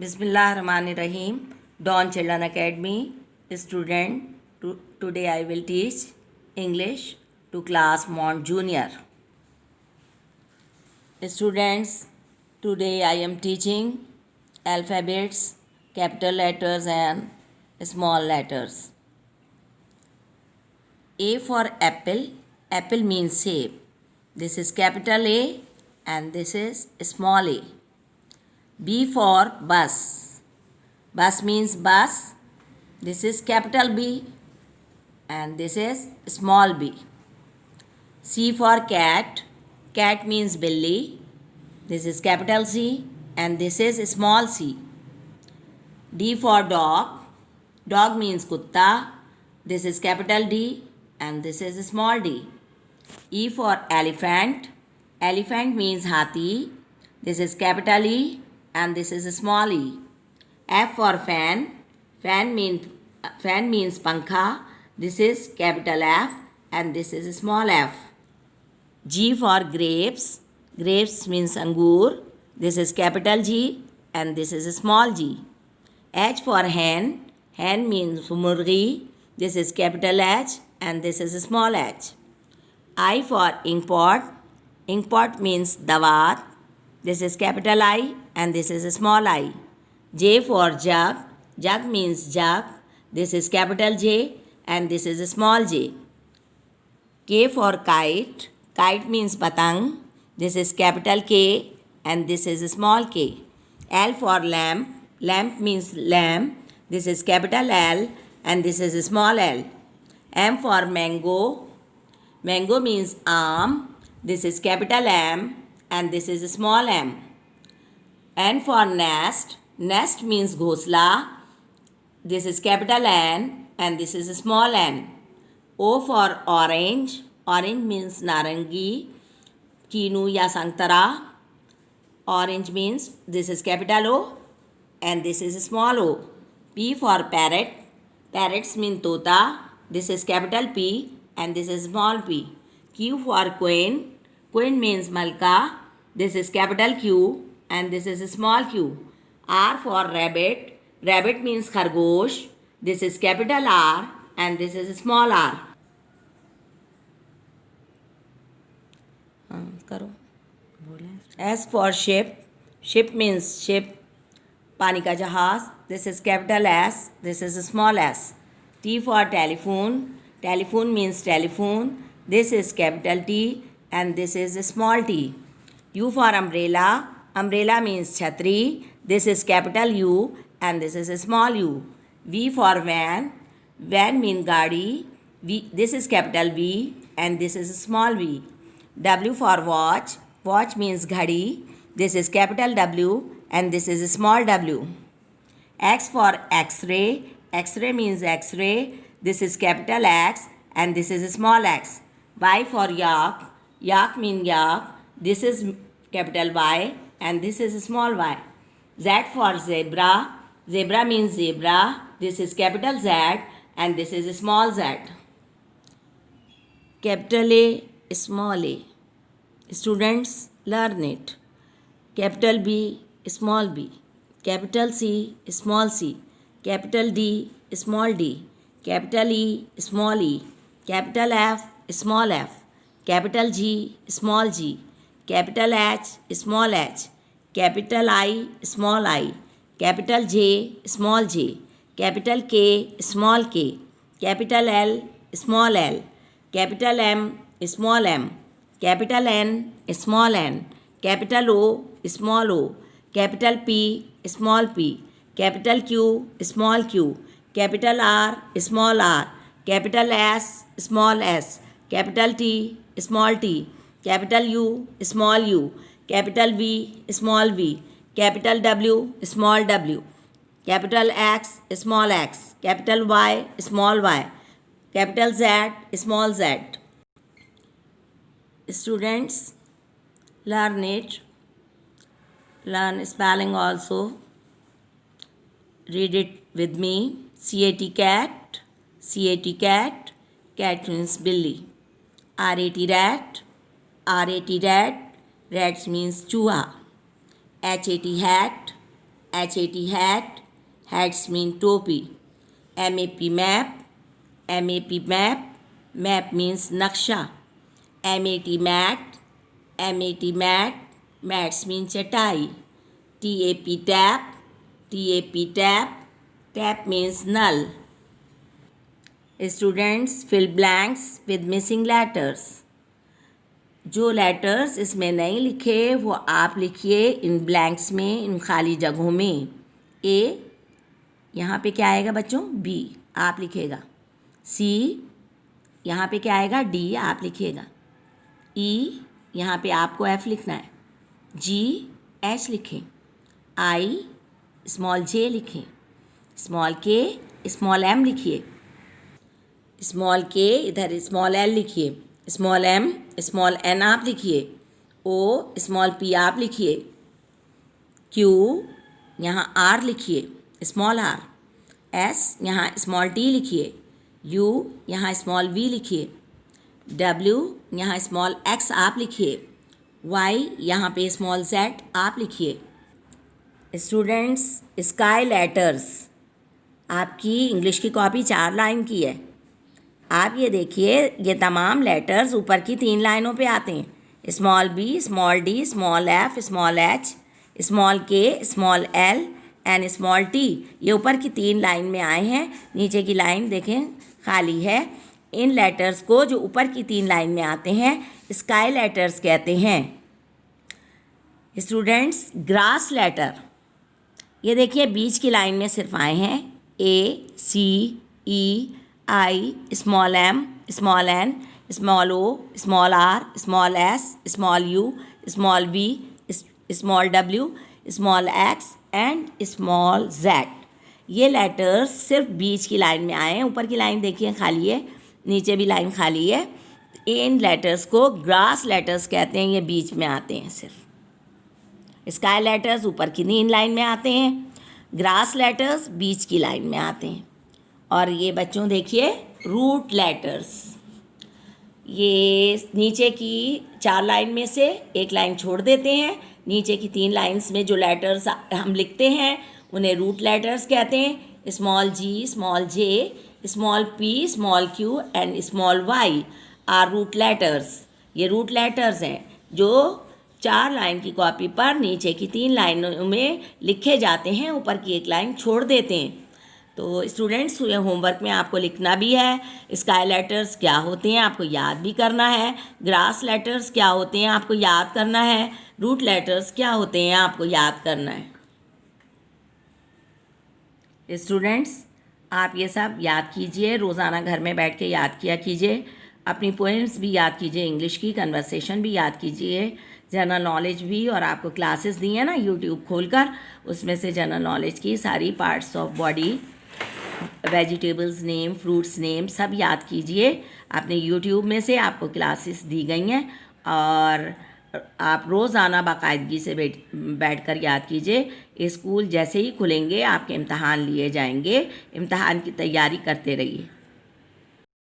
Bismillahirrahmanirrahim. Dawn Children Academy student. Today I will teach English to class Mont Junior. Students, today I am teaching alphabets, capital letters and small letters. A for apple. Apple means shape. This is capital A and this is small a. B for bus. Bus means bus. This is capital B and this is small b. C for cat. Cat means Billy. This is capital C and this is small c. D for dog. Dog means kutta. This is capital D and this is small d. E for elephant. Elephant means hathi. This is capital E and this is small e. F for fan. Fan means pankha. This is capital F and this is small f. G for grapes. Grapes means angur. This is capital G and this is small g. H for hen. Hen means murgi. This is capital H and this is small h. I for inkpot. Inkpot means dawat. This is capital I and this is small I. J for jug. Jug means jug. This is capital J and this is small j. K for kite. Kite means patang. This is capital K and this is small k. L for lamp. Lamp means lamp. This is capital L and this is small l. M for mango. Mango means arm. This is capital M and this is small m. N for nest. Nest means ghosla. This is capital N and this is small n. O for orange. Orange means narangi, kinu ya santara. Orange means this is capital O and this is small o. P for parrot. Parrots mean tota. This is capital P and this is small p. Q for queen. Queen means malka. This is capital Q and this is small q. R for rabbit. Rabbit means khargosh. This is capital R and this is small r. S for ship. Ship means ship. पानी का जहाज. This is capital S. This is small s. T for telephone. Telephone means telephone. This is capital T and this is small t. U for umbrella. Umbrella means chhatri. This is capital U and this is small u. V for van. Van means gadi. This is capital V and this is small v. W for watch. Watch means ghadi. This is capital W and this is small w. X for X-ray. X-ray means X-ray. This is capital X and this is small x. Y for yak. Yak means yak. This is capital Y and this is small y. Z for zebra. Zebra means zebra. This is capital Z and this is small z. Capital A, small a. Students, learn it. Capital B, small b. Capital C, small c. Capital D, small d. Capital E, small e. Capital F, small f. Capital G, small g. Capital H, small h. Capital I, small I. Capital J, small j. Capital K, small k. Capital L, small l. Capital M, small m. Capital N, small n. Capital O, small o. Capital P, small p. Capital Q, small q. Capital R, small r. Capital S, small s. Capital T, small t. Capital U, small u. Capital V, small v. Capital W, small w. Capital X, small x. Capital Y, small y. Capital Z, small z. Students, learn it. Learn spelling also. Read it with me. C-A-T cat. C-A-T cat. Cat means Billy. R-A-T rat. R-A-T rat. Rats means chooha. H-A-T hat. HAT hat, hats mean topi. MAP map, map means naksha. MAT mat, mats mean chatai. TAP tap means null. Students fill blanks with missing letters. जो letters इसमें नहीं लिखे वो आप लिखिए इन blanks में, इन खाली जगहों में. ए यहाँ पे क्या आएगा बच्चों? बी आप लिखेगा. सी यहाँ पे क्या आएगा? डी आप लिखिएगा. ई यहाँ पे आपको एफ लिखना है. जी एच लिखें. आई स्मॉल जे लिखें. स्मॉल के स्मॉल एम लिखिए. स्मॉल के इधर स्मॉल एल लिखिए. स्मॉल एम स्मॉल एन आप लिखिए. ओ स्मॉल पी आप लिखिए. क्यू यहाँ आर लिखिए, स्मॉल आर. एस यहाँ स्मॉल टी लिखिए. यू यहाँ स्मॉल वी लिखिए. डब्ल्यू यहाँ स्मॉल एक्स आप लिखिए. वाई यहाँ पे स्मॉल जेड आप लिखिए. स्टूडेंट्स स्काई लेटर्स, आपकी इंग्लिश की कॉपी 4 लाइन की है. आप ये देखिए, ये तमाम लेटर्स ऊपर की 3 लाइनों पे आते हैं. Small B, small D, small F, small H, small K, small L and small T. ये ऊपर की 3 लाइन में आए हैं. नीचे की लाइन देखें खाली है. इन लेटर्स को जो ऊपर की 3 लाइन में आते हैं स्काई लेटर्स कहते हैं. स्टूडेंट्स ग्रास लेटर, ये देखिए बीच की लाइन में सिर्फ आए हैं. A C E I, small M, small N, small O, small R, small S, small U, small V, small W, small X and small Z. ये लेटर्स सिर्फ बीच की लाइन में आए हैं. ऊपर की लाइन देखिए खाली है, नीचे भी लाइन खाली है. इन लेटर्स को ग्रास लेटर्स कहते हैं. ये बीच में आते हैं सिर्फ. स्काई लेटर्स ऊपर की 3 लाइन में आते हैं. ग्रास लेटर्स बीच की लाइन में आते हैं. और ये बच्चों देखिए रूट लेटर्स, ये नीचे की 4 लाइन में से एक लाइन छोड़ देते हैं. नीचे की 3 लाइन्स में जो लेटर्स हम लिखते हैं उन्हें रूट लेटर्स कहते हैं. Small G, small J, small P, small Q and small Y are root letters. ये रूट लेटर्स हैं जो 4 लाइन की कॉपी पर नीचे की 3 लाइनों में लिखे जाते हैं, ऊपर की 1 लाइन छोड़ देते हैं. तो स्टूडेंट्स ये होमवर्क में आपको लिखना भी है. स्काई लेटर्स क्या होते हैं आपको याद भी करना है. ग्रास लेटर्स क्या होते हैं आपको याद करना है. रूट लेटर्स क्या होते हैं आपको याद करना है. स्टूडेंट्स आप ये सब याद कीजिए, रोज़ाना घर में बैठ के याद किया कीजिए. अपनी पोएम्स भी याद कीजिए, इंग्लिश की कन्वर्सेशन भी याद कीजिए, जनरल नॉलेज भी. और आपको क्लासेस दी हैं ना यूट्यूब खोलकर, उसमें से जनरल नॉलेज की सारी parts of body, vegetables name, fruits name सब याद कीजिए. आपने यूट्यूब में से आपको क्लासेस दी गई हैं और आप रोज़ाना बाकायदगी से बैठ कर याद कीजिए. स्कूल जैसे ही खुलेंगे आपके इम्तहान लिए जाएंगे. इम्तहान की तैयारी करते रहिए.